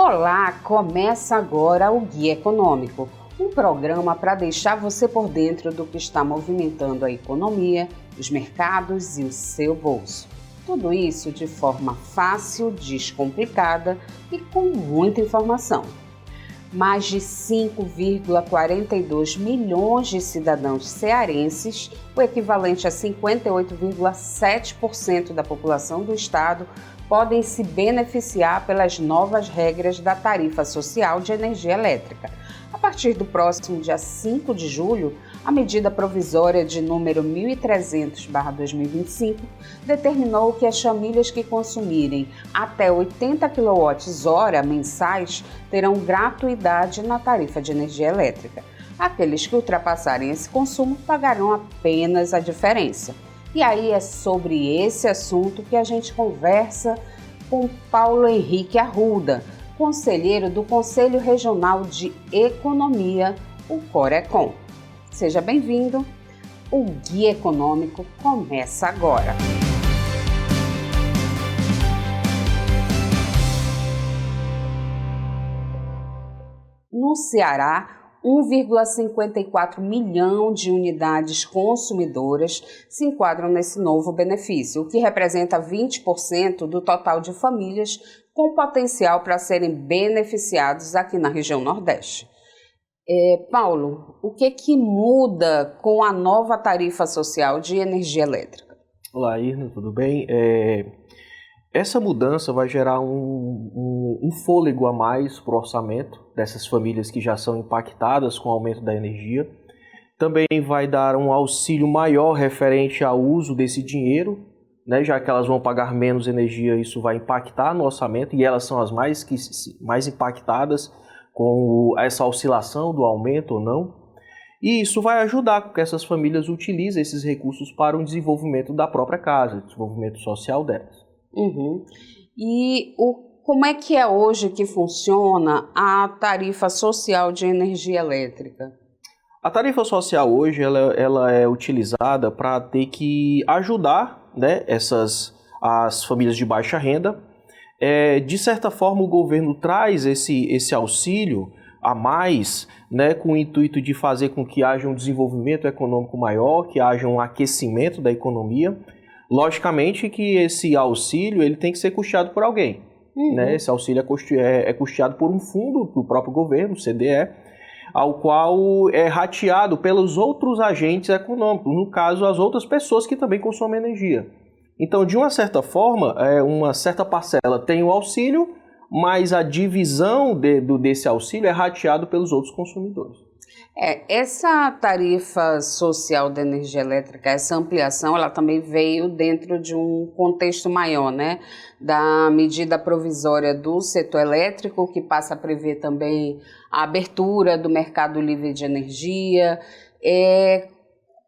Olá, começa agora o Guia Econômico, um programa para deixar você por dentro do que está movimentando a economia, os mercados e o seu bolso. Tudo isso de forma fácil, descomplicada e com muita informação. Mais de 5,42 milhões de cidadãos cearenses, o equivalente a 58,7% da população do estado, podem se beneficiar pelas novas regras da tarifa social de energia elétrica. A partir do próximo dia 5 de julho, a medida provisória de número 1300/2025 determinou que as famílias que consumirem até 80 kWh mensais terão gratuidade na tarifa de energia elétrica. Aqueles que ultrapassarem esse consumo pagarão apenas a diferença. E aí é sobre esse assunto que a gente conversa com Paulo Henrique Arruda, conselheiro do Conselho Regional de Economia, o Corecon. Seja bem-vindo. O Guia Econômico começa agora. No Ceará, 1,54 milhão de unidades consumidoras se enquadram nesse novo benefício, o que representa 20% do total de famílias com potencial para serem beneficiados aqui na região Nordeste. Paulo, o que muda com a nova tarifa social de energia elétrica? Olá, Irna, tudo bem? Essa mudança vai gerar um fôlego a mais para o orçamento dessas famílias que já são impactadas com o aumento da energia. Também vai dar um auxílio maior referente ao uso desse dinheiro, né, já que elas vão pagar menos energia, isso vai impactar no orçamento e elas são as mais impactadas com essa oscilação do aumento ou não. E isso vai ajudar com que essas famílias utilizem esses recursos para o desenvolvimento da própria casa, desenvolvimento social delas. E como é que é hoje que funciona a tarifa social de energia elétrica? A tarifa social hoje ela é utilizada para ter que ajudar, né, as famílias de baixa renda. De certa forma, o governo traz esse auxílio a mais, né, com o intuito de fazer com que haja um desenvolvimento econômico maior, que haja um aquecimento da economia. Logicamente que esse auxílio ele tem que ser custeado por alguém. Né? Esse auxílio é custeado por um fundo do próprio governo, o CDE, ao qual é rateado pelos outros agentes econômicos, no caso, as outras pessoas que também consomem energia. Então, de uma certa forma, uma certa parcela tem o auxílio, mas a divisão desse auxílio é rateado pelos outros consumidores. Essa tarifa social da energia elétrica, essa ampliação, ela também veio dentro de um contexto maior, né? Da medida provisória do setor elétrico, que passa a prever também a abertura do mercado livre de energia.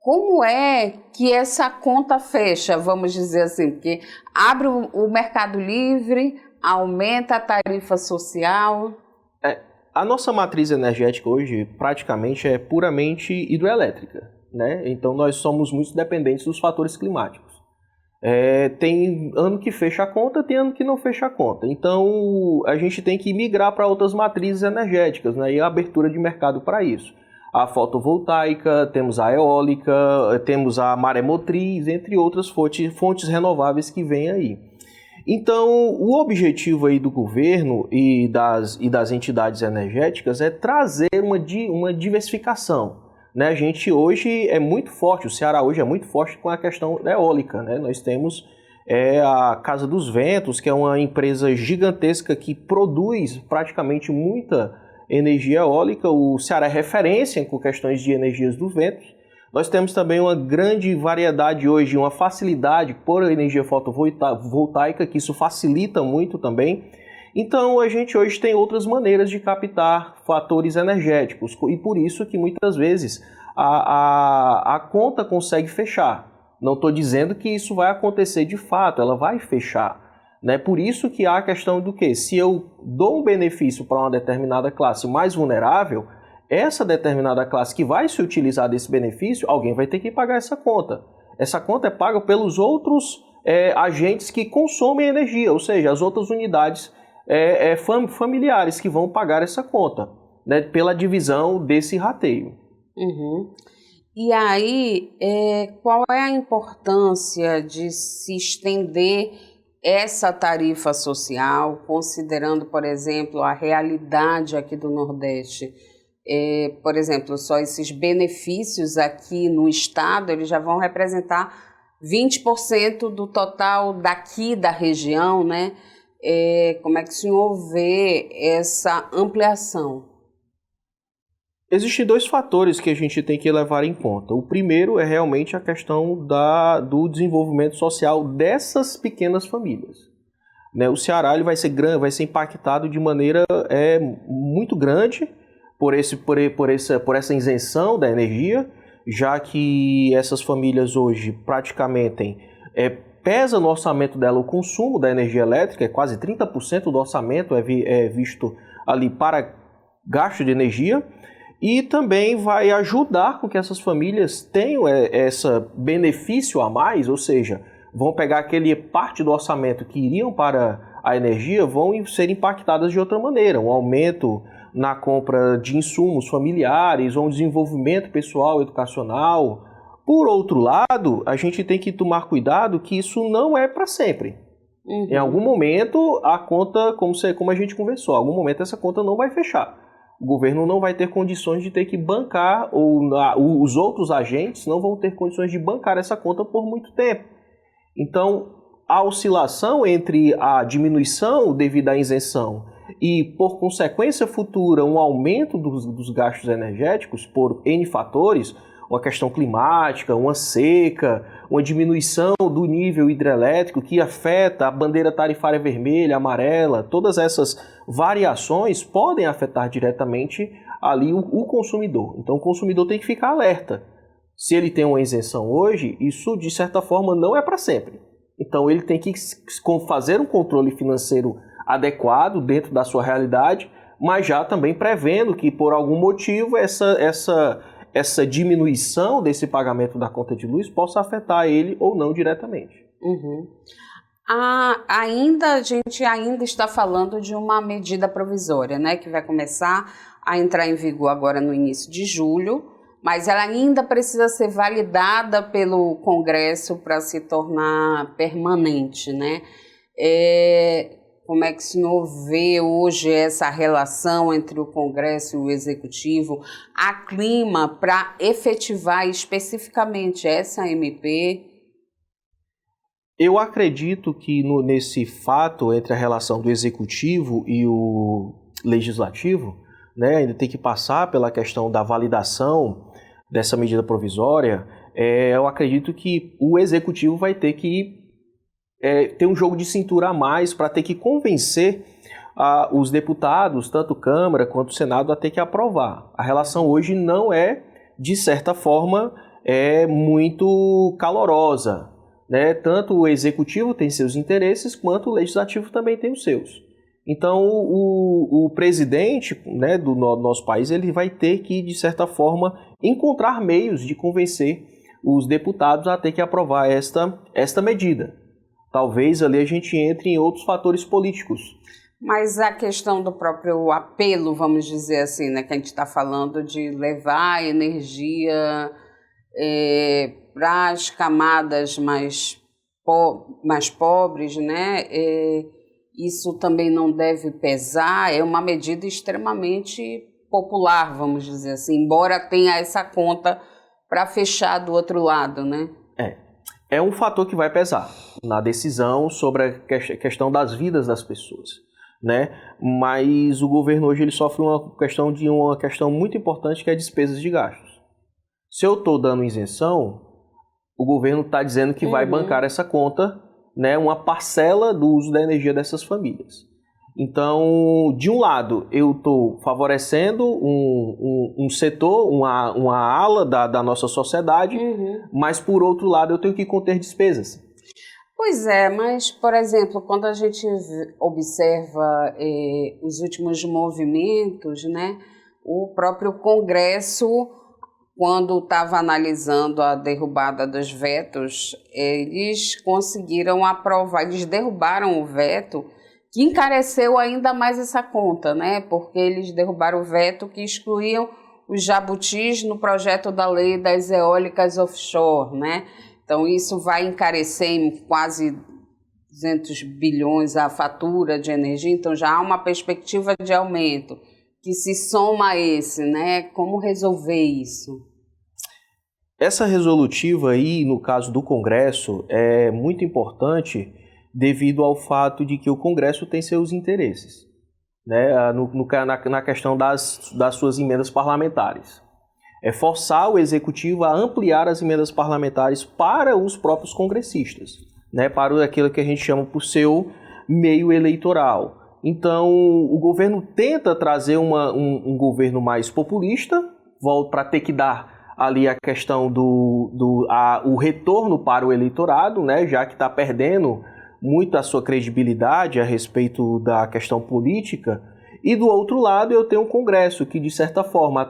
Como é que essa conta fecha, vamos dizer assim? Porque abre o mercado livre, aumenta a tarifa social. A nossa matriz energética hoje praticamente é puramente hidroelétrica, né? Então nós somos muito dependentes dos fatores climáticos. Tem ano que fecha a conta, tem ano que não fecha a conta. Então a gente tem que migrar para outras matrizes energéticas, né? E a abertura de mercado para isso. A fotovoltaica, temos a eólica, temos a maremotriz, entre outras fontes renováveis que vêm aí. Então, o objetivo aí do governo e das entidades energéticas é trazer uma diversificação. Né? A gente hoje é muito forte, o Ceará hoje é muito forte com a questão eólica. Né? Nós temos a Casa dos Ventos, que é uma empresa gigantesca que produz praticamente muita energia eólica. O Ceará é referência com questões de energias do vento. Nós temos também uma grande variedade hoje, uma facilidade por energia fotovoltaica, que isso facilita muito também. Então, a gente hoje tem outras maneiras de captar fatores energéticos e por isso que muitas vezes a conta consegue fechar. Não estou dizendo que isso vai acontecer de fato, ela vai fechar. Né? Por isso que há a questão do que? Se eu dou um benefício para uma determinada classe mais vulnerável, essa determinada classe que vai se utilizar desse benefício, alguém vai ter que pagar essa conta. Essa conta é paga pelos outros agentes que consomem energia, ou seja, as outras unidades familiares que vão pagar essa conta, né, pela divisão desse rateio. Uhum. E aí, qual é a importância de se estender essa tarifa social, considerando, por exemplo, a realidade aqui do Nordeste? Por exemplo, só esses benefícios aqui no estado, eles já vão representar 20% do total daqui da região, né? Como é que o senhor vê essa ampliação? Existem dois fatores que a gente tem que levar em conta. O primeiro é realmente a questão do desenvolvimento social dessas pequenas famílias. Né? O Ceará ele vai ser impactado de maneira muito grande por essa isenção da energia, já que essas famílias hoje praticamente pesa no orçamento dela o consumo da energia elétrica, quase 30% do orçamento é visto ali para gasto de energia. E também vai ajudar com que essas famílias tenham esse benefício a mais, ou seja, vão pegar aquele parte do orçamento que iriam para a energia, vão ser impactadas de outra maneira. Um aumento na compra de insumos familiares, ou um desenvolvimento pessoal, educacional. Por outro lado, a gente tem que tomar cuidado que isso não é para sempre. Uhum. Em algum momento, a conta, como a gente conversou, em algum momento essa conta não vai fechar. O governo não vai ter condições de ter que bancar, ou os outros agentes não vão ter condições de bancar essa conta por muito tempo. Então, a oscilação entre a diminuição devido à isenção e, por consequência futura, um aumento dos gastos energéticos por N fatores, uma questão climática, uma seca, uma diminuição do nível hidrelétrico que afeta a bandeira tarifária vermelha, amarela, todas essas variações podem afetar diretamente ali o consumidor. Então o consumidor tem que ficar alerta. Se ele tem uma isenção hoje, isso de certa forma não é para sempre. Então ele tem que fazer um controle financeiro adequado dentro da sua realidade, mas já também prevendo que por algum motivo essa diminuição desse pagamento da conta de luz possa afetar ele ou não diretamente. Uhum. A gente ainda está falando de uma medida provisória, né, que vai começar a entrar em vigor agora no início de julho, mas ela ainda precisa ser validada pelo Congresso para se tornar permanente, né? Como é que o senhor vê hoje essa relação entre o Congresso e o Executivo? Há clima para efetivar especificamente essa MP? Eu acredito que nesse fato entre a relação do Executivo e o Legislativo, né, ainda tem que passar pela questão da validação dessa medida provisória. Eu acredito que o Executivo vai ter que ter um jogo de cintura a mais para ter que convencer os deputados, tanto Câmara quanto Senado, a ter que aprovar. A relação hoje não é, de certa forma, muito calorosa, né? Tanto o Executivo tem seus interesses, quanto o Legislativo também tem os seus. Então, o presidente, né, do nosso país ele vai ter que, de certa forma, encontrar meios de convencer os deputados a ter que aprovar esta medida. Talvez ali a gente entre em outros fatores políticos. Mas a questão do próprio apelo, vamos dizer assim, né, que a gente está falando de levar energia para as camadas mais pobres, né? Isso também não deve pesar, é uma medida extremamente popular, vamos dizer assim, embora tenha essa conta para fechar do outro lado, né? É um fator que vai pesar na decisão sobre a questão das vidas das pessoas, né? Mas o governo hoje ele sofre uma questão muito importante, que é despesas de gastos. Se eu estou dando isenção, o governo está dizendo que vai bancar essa conta, né, uma parcela do uso da energia dessas famílias. Então, de um lado, eu estou favorecendo um setor, uma ala da nossa sociedade, mas, por outro lado, eu tenho que conter despesas. Pois é, mas, por exemplo, quando a gente observa os últimos movimentos, né, o próprio Congresso, quando estava analisando a derrubada dos vetos, eles conseguiram aprovar, eles derrubaram o veto que encareceu ainda mais essa conta, né? Porque eles derrubaram o veto que excluíam os jabutis no projeto da lei das eólicas offshore, né? Então isso vai encarecer em quase 200 bilhões a fatura de energia, então já há uma perspectiva de aumento que se soma a esse, né? Como resolver isso? Essa resolutiva aí, no caso do Congresso, é muito importante devido ao fato de que o Congresso tem seus interesses, né, na questão das suas emendas parlamentares. É forçar o Executivo a ampliar as emendas parlamentares para os próprios congressistas, né, para aquilo que a gente chama por seu meio eleitoral. Então, o governo tenta trazer um governo mais populista, para ter que dar ali a questão o retorno para o eleitorado, né, já que está perdendo muito a sua credibilidade a respeito da questão política, e do outro lado eu tenho um Congresso que, de certa forma,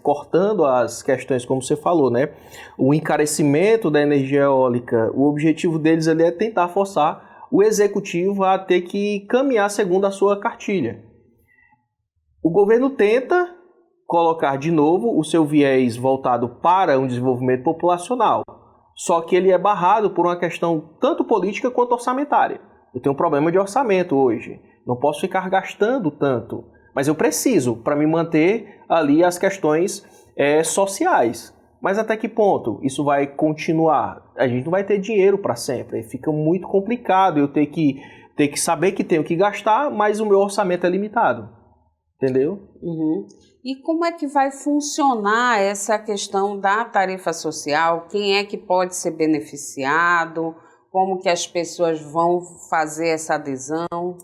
cortando as questões, como você falou, né, o encarecimento da energia eólica, o objetivo deles ali é tentar forçar o Executivo a ter que caminhar segundo a sua cartilha. O governo tenta colocar de novo o seu viés voltado para um desenvolvimento populacional, só que ele é barrado por uma questão tanto política quanto orçamentária. Eu tenho um problema de orçamento hoje, não posso ficar gastando tanto, mas eu preciso para me manter ali as questões sociais. Mas até que ponto isso vai continuar? A gente não vai ter dinheiro para sempre, fica muito complicado eu ter que saber que tenho que gastar, mas o meu orçamento é limitado, entendeu? Uhum. E como é que vai funcionar essa questão da tarifa social? Quem é que pode ser beneficiado? Como que as pessoas vão fazer essa adesão?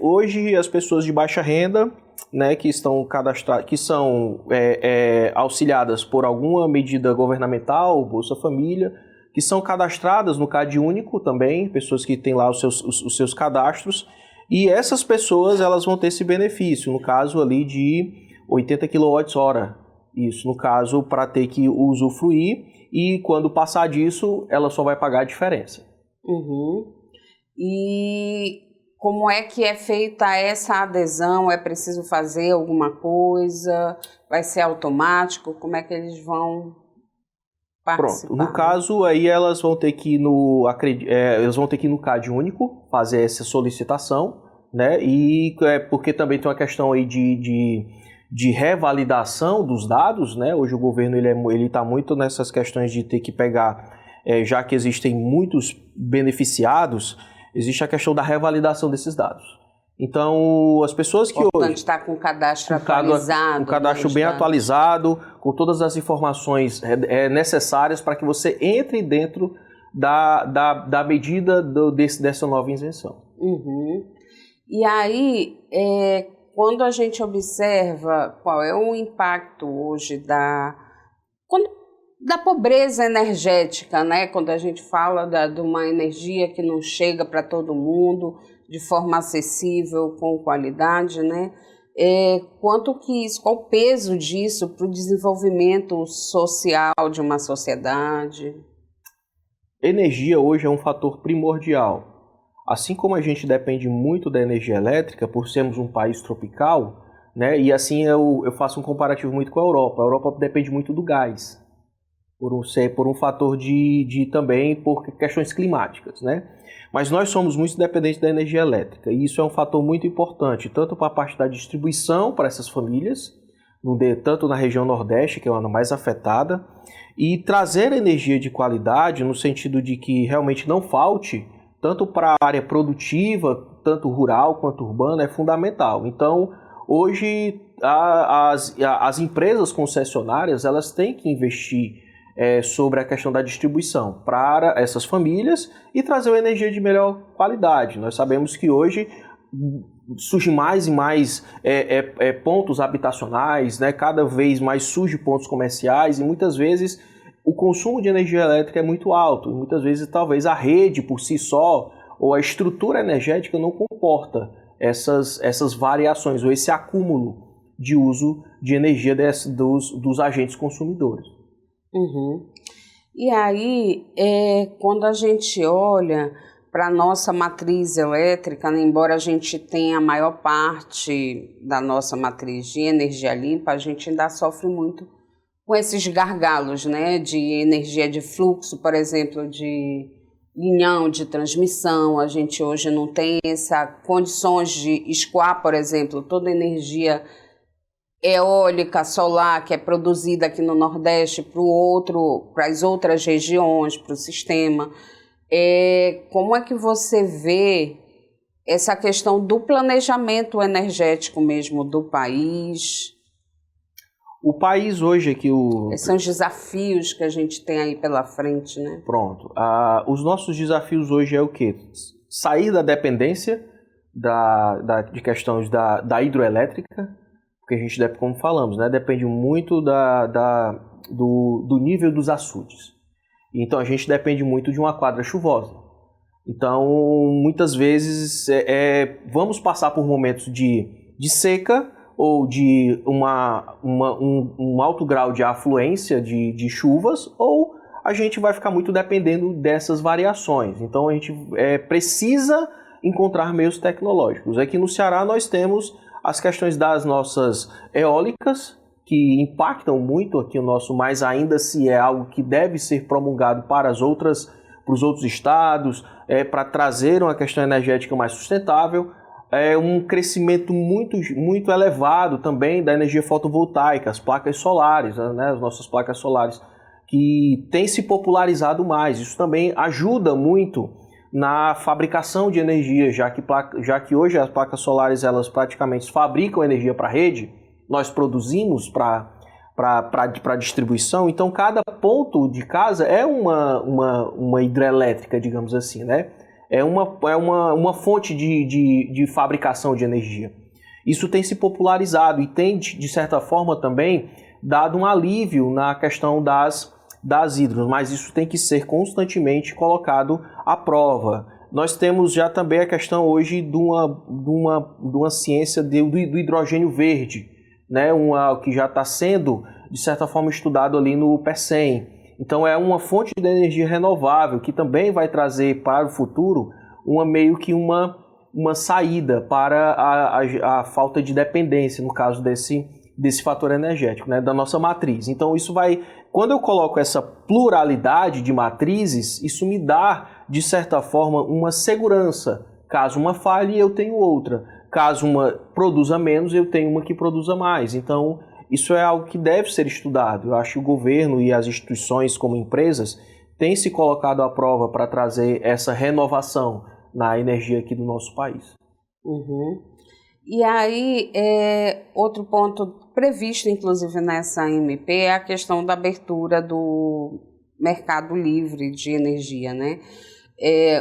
Hoje as pessoas de baixa renda, né, que estão auxiliadas por alguma medida governamental, Bolsa Família, que são cadastradas no CadÚnico também, pessoas que têm lá os seus cadastros, e essas pessoas elas vão ter esse benefício, no caso ali de 80 kWh, isso no caso para ter que usufruir, e quando passar disso ela só vai pagar a diferença. Uhum. E como é que é feita essa adesão? É preciso fazer alguma coisa? Vai ser automático? Como é que eles vão participar? Pronto, no caso aí elas vão ter que ir no CadÚnico fazer essa solicitação, né? E porque também tem uma questão aí de revalidação dos dados, né? Hoje o governo ele está muito nessas questões de ter que pegar, já que existem muitos beneficiados, existe a questão da revalidação desses dados. Então, as pessoas que hoje... está com o cadastro atualizado. Um cadastro bem atualizado, com todas as informações necessárias para que você entre dentro da medida dessa nova isenção. Uhum. E aí, quando a gente observa qual é o impacto hoje da pobreza energética, né? Quando a gente fala de uma energia que não chega para todo mundo de forma acessível, com qualidade, né? Qual o peso disso para o desenvolvimento social de uma sociedade? Energia hoje é um fator primordial. Assim como a gente depende muito da energia elétrica, por sermos um país tropical, né? E assim eu faço um comparativo muito com a Europa. A Europa depende muito do gás, por um fator também por questões climáticas, né? Mas nós somos muito dependentes da energia elétrica, e isso é um fator muito importante, tanto para a parte da distribuição para essas famílias, tanto na região Nordeste, que é a mais afetada, e trazer energia de qualidade no sentido de que realmente não falte, tanto para a área produtiva, tanto rural quanto urbana, é fundamental. Então, hoje, as empresas concessionárias elas têm que investir sobre a questão da distribuição para essas famílias e trazer uma energia de melhor qualidade. Nós sabemos que hoje surge mais e mais pontos habitacionais, né? Cada vez mais surge pontos comerciais e muitas vezes o consumo de energia elétrica é muito alto. E muitas vezes talvez a rede por si só ou a estrutura energética não comporta essas variações ou esse acúmulo de uso de energia dos agentes consumidores. Uhum. E aí, quando a gente olha para a nossa matriz elétrica, né, embora a gente tenha a maior parte da nossa matriz de energia limpa, a gente ainda sofre muito com esses gargalos, né, de energia de fluxo, por exemplo, de linhão de transmissão. A gente hoje não tem essas condições de escoar, por exemplo, toda a energia eólica, solar, que é produzida aqui no Nordeste para as outras regiões, para o sistema. Como é que você vê essa questão do planejamento energético mesmo do país? O país hoje aqui... Esses são os desafios que a gente tem aí pela frente, né? Pronto. Os nossos desafios hoje é o quê? Sair da dependência de questões da hidroelétrica, porque a gente, como falamos, né, depende muito do nível dos açudes. Então a gente depende muito de uma quadra chuvosa. Então, muitas vezes, vamos passar por momentos de seca ou de um alto grau de afluência de chuvas, ou a gente vai ficar muito dependendo dessas variações. Então a gente precisa encontrar meios tecnológicos. Aqui no Ceará nós temos as questões das nossas eólicas, que impactam muito aqui o nosso, mas ainda se é algo que deve ser promulgado para os outros estados, para trazer uma questão energética mais sustentável. Um crescimento muito, muito elevado também da energia fotovoltaica, as placas solares, né, as nossas placas solares, que tem se popularizado mais. Isso também ajuda muito na fabricação de energia, já que hoje as placas solares elas praticamente fabricam energia para a rede, nós produzimos para distribuição. Então cada ponto de casa é uma hidrelétrica, digamos assim, né? É uma fonte de fabricação de energia. Isso tem se popularizado e tem, de certa forma, também dado um alívio na questão das hidros, mas isso tem que ser constantemente colocado à prova. Nós temos já também a questão hoje de uma ciência do hidrogênio verde, né? Que já está sendo, de certa forma, estudado ali no PECEM. Então é uma fonte de energia renovável que também vai trazer para o futuro meio que uma saída para a falta de dependência, no caso desse fator energético, né, da nossa matriz. Então isso quando eu coloco essa pluralidade de matrizes, isso me dá, de certa forma, uma segurança. Caso uma falhe, eu tenho outra. Caso uma produza menos, eu tenho uma que produza mais. Então isso é algo que deve ser estudado. Eu acho que o governo e as instituições como empresas têm se colocado à prova para trazer essa renovação na energia aqui do nosso país. Uhum. E aí, outro ponto previsto, inclusive, nessa MP é a questão da abertura do mercado livre de energia, né?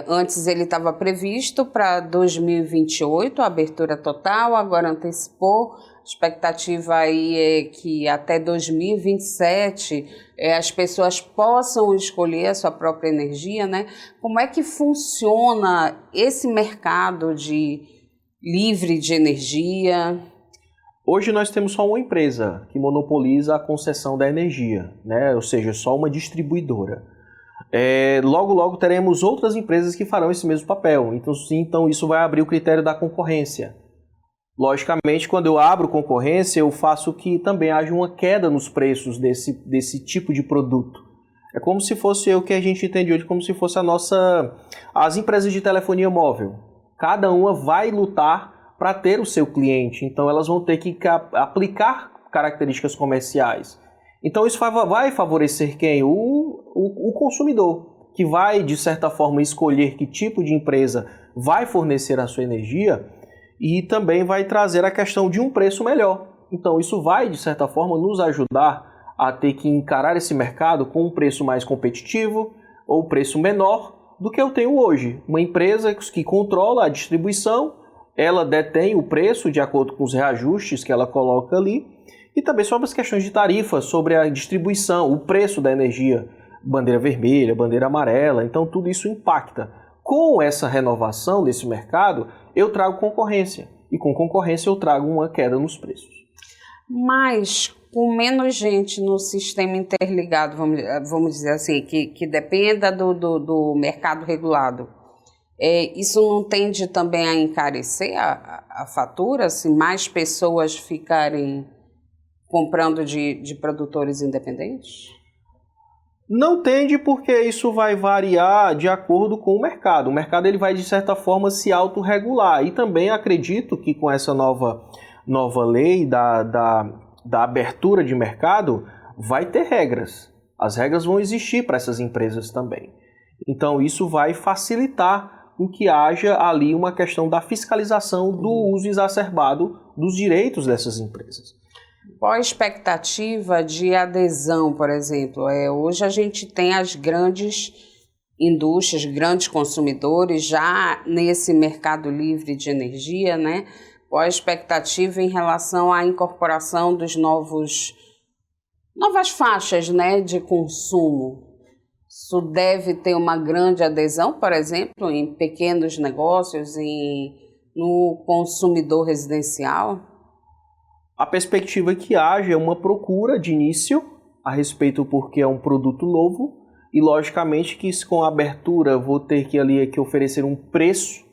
Antes ele estava previsto para 2028, a abertura total, agora antecipou. A expectativa aí é que até 2027 as pessoas possam escolher a sua própria energia, né? Como é que funciona esse mercado livre de energia? Hoje nós temos só uma empresa que monopoliza a concessão da energia, né? Ou seja, só uma distribuidora. Logo teremos outras empresas que farão esse mesmo papel. Então isso vai abrir o critério da concorrência. Logicamente, quando eu abro concorrência, eu faço que também haja uma queda nos preços desse tipo de produto. É como se fosse o que a gente entende hoje, como se fosse as empresas de telefonia móvel. Cada uma vai lutar para ter o seu cliente, então elas vão ter que aplicar características comerciais. Então isso vai favorecer quem? O consumidor, que vai, de certa forma, escolher que tipo de empresa vai fornecer a sua energia e também vai trazer a questão de um preço melhor. Então isso vai, de certa forma, nos ajudar a ter que encarar esse mercado com um preço mais competitivo ou preço menor do que eu tenho hoje. Uma empresa que controla a distribuição, ela detém o preço de acordo com os reajustes que ela coloca ali, e também sobre as questões de tarifa, sobre a distribuição, o preço da energia, bandeira vermelha, bandeira amarela, então tudo isso impacta. Com essa renovação desse mercado, eu trago concorrência, e com concorrência eu trago uma queda nos preços. Mas com menos gente no sistema interligado, vamos dizer assim, que dependa do mercado regulado, Isso não tende também a encarecer a fatura, se mais pessoas ficarem comprando de produtores independentes? Não tende, porque isso vai variar de acordo com o mercado. O mercado ele vai, de certa forma, se autorregular. E também acredito que com essa nova lei da abertura de mercado, vai ter regras. As regras vão existir para essas empresas também. Então, isso vai facilitar com que haja ali uma questão da fiscalização do uso exacerbado dos direitos dessas empresas. Qual a expectativa de adesão, por exemplo? Hoje a gente tem as grandes indústrias, grandes consumidores já nesse mercado livre de energia, né? Qual a expectativa em relação à incorporação dos novas faixas, né, de consumo? Isso deve ter uma grande adesão, por exemplo, em pequenos negócios, no consumidor residencial? A perspectiva é que haja uma procura de início a respeito porque é um produto novo e, logicamente, que com a abertura vou ter que oferecer um preço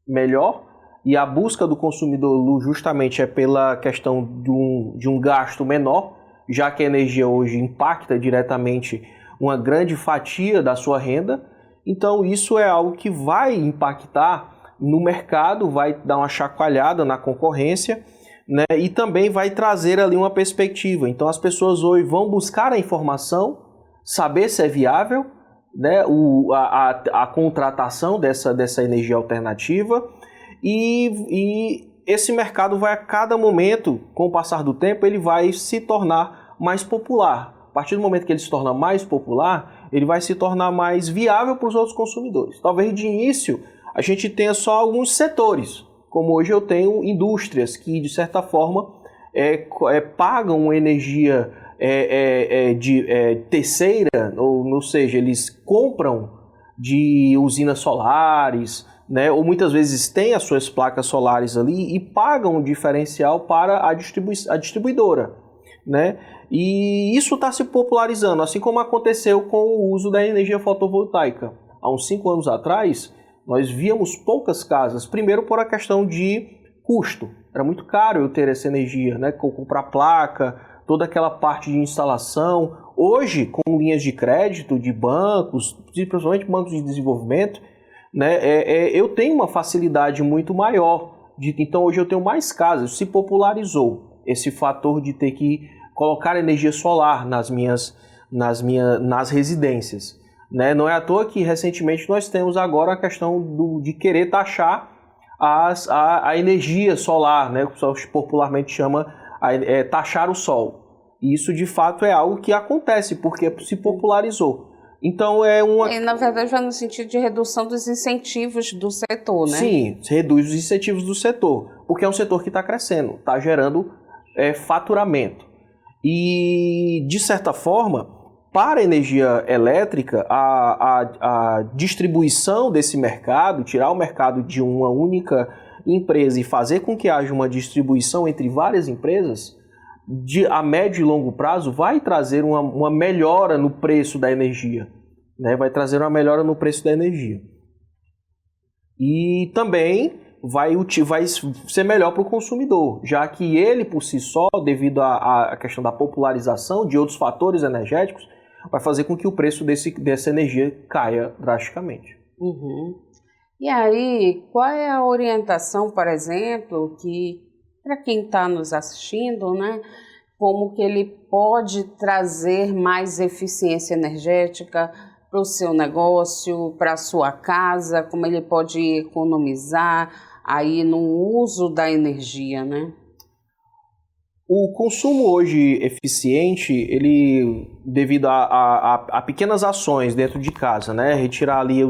melhor e a busca do consumidor justamente é pela questão de um gasto menor, já que a energia hoje impacta diretamente uma grande fatia da sua renda. Então isso é algo que vai impactar no mercado, vai dar uma chacoalhada na concorrência, né? E também vai trazer ali uma perspectiva. Então as pessoas hoje vão buscar a informação, saber se é viável, né? A contratação dessa energia alternativa e esse mercado vai a cada momento, com o passar do tempo, ele vai se tornar mais popular. A partir do momento que ele se torna mais popular, ele vai se tornar mais viável para os outros consumidores. Talvez de início a gente tenha só alguns setores, como hoje eu tenho indústrias que, de certa forma, pagam energia terceira, ou seja, eles compram de usinas solares, né, ou muitas vezes têm as suas placas solares ali e pagam um diferencial para a distribuidora, né? E isso está se popularizando, assim como aconteceu com o uso da energia fotovoltaica. Há uns 5 anos atrás, nós víamos poucas casas, primeiro por a questão de custo. Era muito caro eu ter essa energia, né? Comprar placa, toda aquela parte de instalação. Hoje, com linhas de crédito de bancos, principalmente bancos de desenvolvimento, né? Eu tenho uma facilidade muito maior. Então hoje eu tenho mais casas. Se popularizou esse fator de ter que colocar energia solar nas residências, né? Não é à toa que recentemente nós temos agora a questão de querer taxar a energia solar, né? O pessoal popularmente chama taxar o sol. E isso de fato é algo que acontece porque se popularizou. Então na verdade vai no sentido de redução dos incentivos do setor, né? Sim, reduz os incentivos do setor, porque é um setor que está crescendo, está gerando faturamento. E, de certa forma, para a energia elétrica, a distribuição desse mercado, tirar o mercado de uma única empresa e fazer com que haja uma distribuição entre várias empresas, a médio e longo prazo, vai trazer uma melhora no preço da energia, né? Vai trazer uma melhora no preço da energia. E também vai ser melhor para o consumidor, já que ele, por si só, devido à questão da popularização de outros fatores energéticos, vai fazer com que o preço dessa energia caia drasticamente. Uhum. E aí, qual é a orientação, por exemplo, que para quem está nos assistindo, né, como que ele pode trazer mais eficiência energética para o seu negócio, para a sua casa, como ele pode economizar aí no uso da energia, né? O consumo hoje eficiente, ele, devido a pequenas ações dentro de casa, né, retirar ali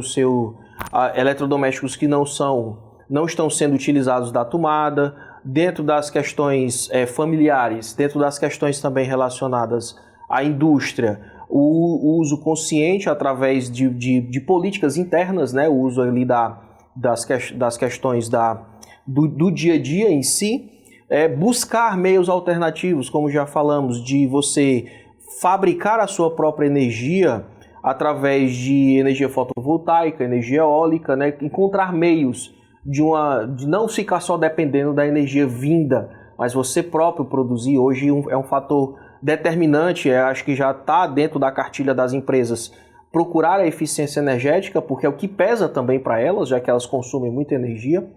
eletrodomésticos que não estão sendo utilizados da tomada, dentro das questões familiares, dentro das questões também relacionadas à indústria, o uso consciente através de políticas internas, né, o uso ali das questões do dia a dia em si, buscar meios alternativos, como já falamos, de você fabricar a sua própria energia através de energia fotovoltaica, energia eólica, né? Encontrar meios de não ficar só dependendo da energia vinda, mas você próprio produzir. Hoje é um fator determinante, acho que já está dentro da cartilha das empresas, procurar a eficiência energética, porque é o que pesa também para elas, já que elas consomem muita energia,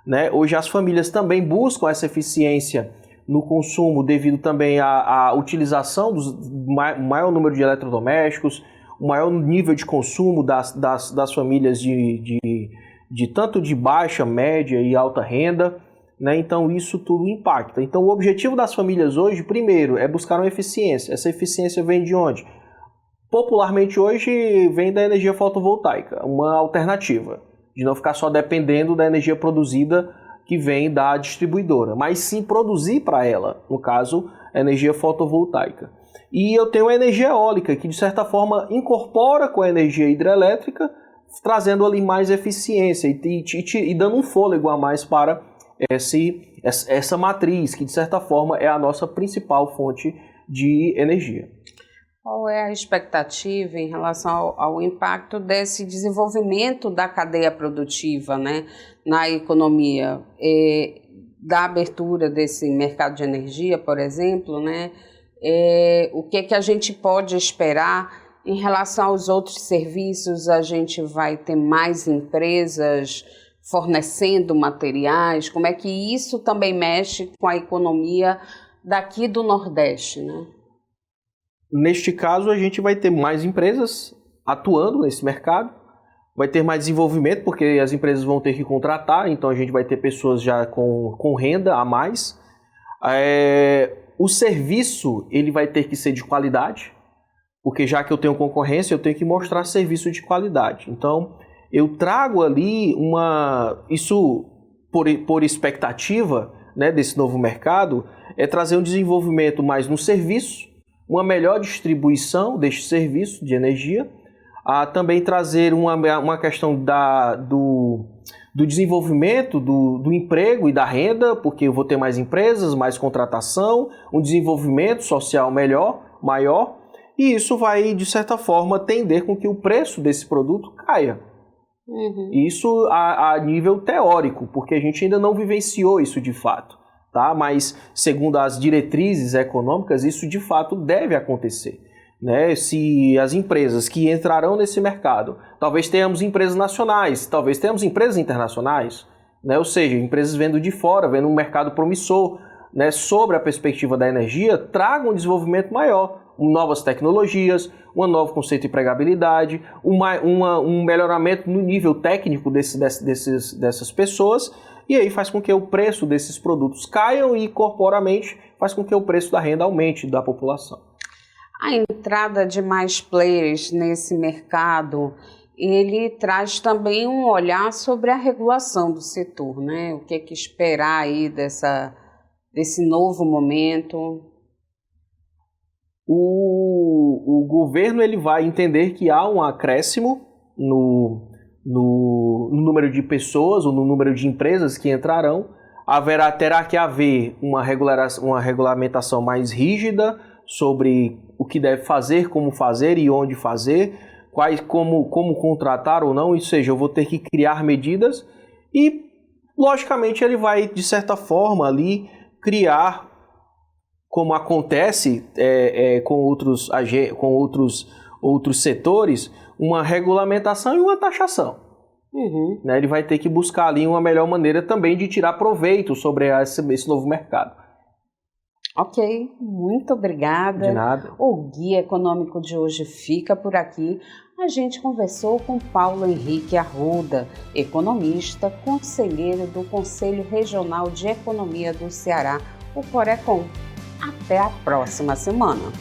né? Hoje as famílias também buscam essa eficiência no consumo devido também à utilização do maior número de eletrodomésticos, o maior nível de consumo das famílias de tanto de baixa, média e alta renda, né? Então isso tudo impacta. Então o objetivo das famílias hoje, primeiro, é buscar uma eficiência. Essa eficiência vem de onde? Popularmente hoje vem da energia fotovoltaica, uma alternativa, de não ficar só dependendo da energia produzida que vem da distribuidora, mas sim produzir para ela, no caso, energia fotovoltaica. E eu tenho a energia eólica, que de certa forma incorpora com a energia hidrelétrica, trazendo ali mais eficiência e dando um fôlego a mais para essa matriz, que de certa forma é a nossa principal fonte de energia. Qual é a expectativa em relação ao impacto desse desenvolvimento da cadeia produtiva, né, na economia, da abertura desse mercado de energia, por exemplo, né? O que a gente pode esperar em relação aos outros serviços? A gente vai ter mais empresas fornecendo materiais? Como é que isso também mexe com a economia daqui do Nordeste, né? Neste caso, a gente vai ter mais empresas atuando nesse mercado, vai ter mais desenvolvimento, porque as empresas vão ter que contratar, então a gente vai ter pessoas já com renda a mais. O serviço ele vai ter que ser de qualidade, porque já que eu tenho concorrência, eu tenho que mostrar serviço de qualidade. Então, eu trago ali isso por expectativa, né, desse novo mercado, é trazer um desenvolvimento mais no serviço, uma melhor distribuição deste serviço de energia, também trazer uma questão do desenvolvimento do emprego e da renda, porque eu vou ter mais empresas, mais contratação, um desenvolvimento social maior, e isso vai, de certa forma, tender com que o preço desse produto caia. Uhum. Isso a nível teórico, porque a gente ainda não vivenciou isso de fato. Tá? Mas, segundo as diretrizes econômicas, isso de fato deve acontecer. Né? Se as empresas que entrarão nesse mercado, talvez tenhamos empresas nacionais, talvez tenhamos empresas internacionais, né? Ou seja, empresas vendo de fora, vendo um mercado promissor, né, sobre a perspectiva da energia, tragam um desenvolvimento maior, novas tecnologias, um novo conceito de empregabilidade, um melhoramento no nível técnico dessas pessoas, e aí faz com que o preço desses produtos caiam e, corporamente, faz com que o preço da renda aumente da população. A entrada de mais players nesse mercado, ele traz também um olhar sobre a regulação do setor, né? O que é que esperar aí desse novo momento? O governo ele vai entender que há um acréscimo no número de pessoas ou no número de empresas que entrarão. Terá que haver uma regulamentação mais rígida sobre o que deve fazer, como fazer e onde fazer, como contratar ou não, ou seja, eu vou ter que criar medidas e, logicamente, ele vai, de certa forma, ali criar, como acontece com outros setores, uma regulamentação e uma taxação. Uhum. Né? Ele vai ter que buscar ali uma melhor maneira também de tirar proveito sobre esse novo mercado. Ok, muito obrigada. De nada. O Guia Econômico de hoje fica por aqui. A gente conversou com Paulo Henrique Arruda, economista, conselheiro do Conselho Regional de Economia do Ceará, o Corecon. Até a próxima semana.